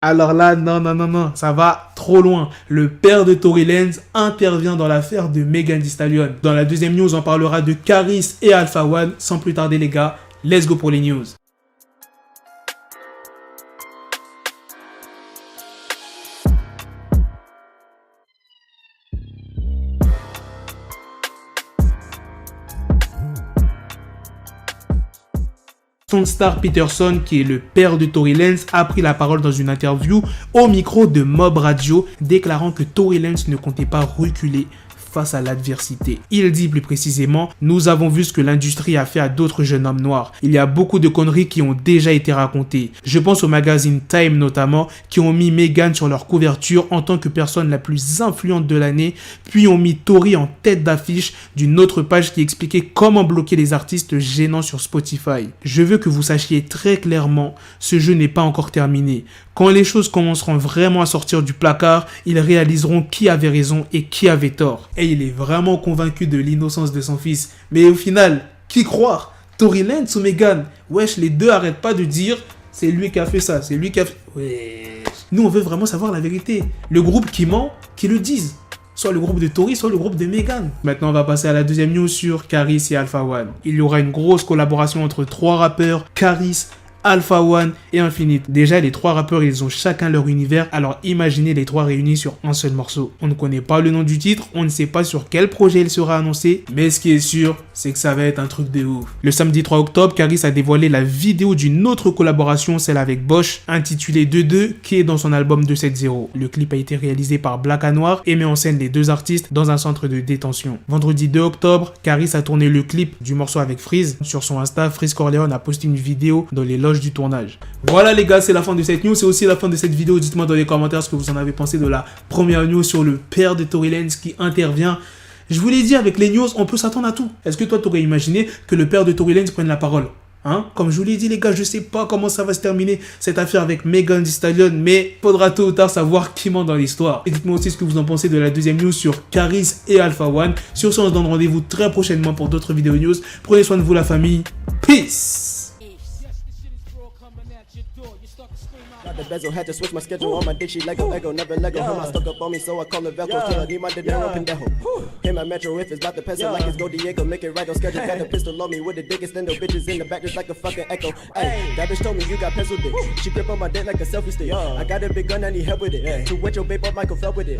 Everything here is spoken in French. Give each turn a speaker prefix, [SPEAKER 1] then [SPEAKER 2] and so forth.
[SPEAKER 1] Alors là, non, ça va trop loin. Le père de Tory Lanez intervient dans l'affaire de Megan Thee Stallion. Dans la deuxième news, on parlera de Caris et Alpha One. Sans plus tarder les gars, let's go pour les news. Stone Star Peterson, qui est le père de Tory Lanez, a pris la parole dans une interview au micro de Mob Radio, déclarant que Tory Lanez ne comptait pas reculer face à l'adversité. Il dit plus précisément: nous avons vu ce que l'industrie a fait à d'autres jeunes hommes noirs. Il y a beaucoup de conneries qui ont déjà été racontées. Je pense au magazine Time notamment, qui ont mis Megan sur leur couverture en tant que personne la plus influente de l'année, puis ont mis Tory en tête d'affiche d'une autre page qui expliquait comment bloquer les artistes gênants sur Spotify. Je veux que vous sachiez très clairement, ce jeu n'est pas encore terminé. Quand les choses commenceront vraiment à sortir du placard, ils réaliseront qui avait raison et qui avait tort. Et il est vraiment convaincu de l'innocence de son fils. Mais au final, qui croire? Tory Lanez ou Megan? Wesh, les deux arrêtent pas de dire c'est lui qui a fait ça, c'est lui qui a fait... Wesh. Nous, on veut vraiment savoir la vérité. Le groupe qui ment, qui le dise. Soit le groupe de Tory, soit le groupe de Megan. Maintenant, on va passer à la deuxième news sur Caris et Alpha One. Il y aura une grosse collaboration entre trois rappeurs, Caris, Alpha One et Infinite. Déjà, les trois rappeurs, ils ont chacun leur univers, alors imaginez les trois réunis sur un seul morceau. On ne connaît pas le nom du titre, on ne sait pas sur quel projet il sera annoncé, mais ce qui est sûr, c'est que ça va être un truc de ouf. Le samedi 3 octobre, Caris a dévoilé la vidéo d'une autre collaboration, celle avec Bosch, intitulée 2-2, qui est dans son album 270. Le clip a été réalisé par Black à Noir et met en scène les deux artistes dans un centre de détention. Vendredi 2 octobre, Caris a tourné le clip du morceau avec Freeze. Sur son Insta, Freeze Corleone a posté une vidéo dans les loges du tournage. Voilà les gars, c'est la fin de cette news, c'est aussi la fin de cette vidéo. Dites-moi dans les commentaires ce que vous en avez pensé de la première news sur le père de Tory Lanez qui intervient. Je vous l'ai dit, avec les news, on peut s'attendre à tout. Est-ce que toi, t'aurais imaginé que le père de Tory Lanez prenne la parole? Hein? Comme je vous l'ai dit les gars, je sais pas comment ça va se terminer cette affaire avec Megan Thee Stallion, mais faudra tôt ou tard savoir qui ment dans l'histoire. Et dites-moi aussi ce que vous en pensez de la deuxième news sur Caris et Alpha One. Sur ce, on se donne rendez-vous très prochainement pour d'autres vidéos news. Prenez soin de vous la famille. Peace.
[SPEAKER 2] Got the bezel, had to switch my schedule on my dick, she Lego, Ego, never Lego. Her mind stuck up on me, so I call her Velcro. Till I need my dinero, pendejo. Hit my metro if it's about to peso, like it's Go Diego. Make it right on schedule. Got a pistol on me with the biggest endo. Bitches in the back just like a fucking echo. Hey, that bitch told me you got pencil dick. She grip on my dick like a selfie stick. I got a big gun, I need help with it. To wet your babe up, Michael fell with it.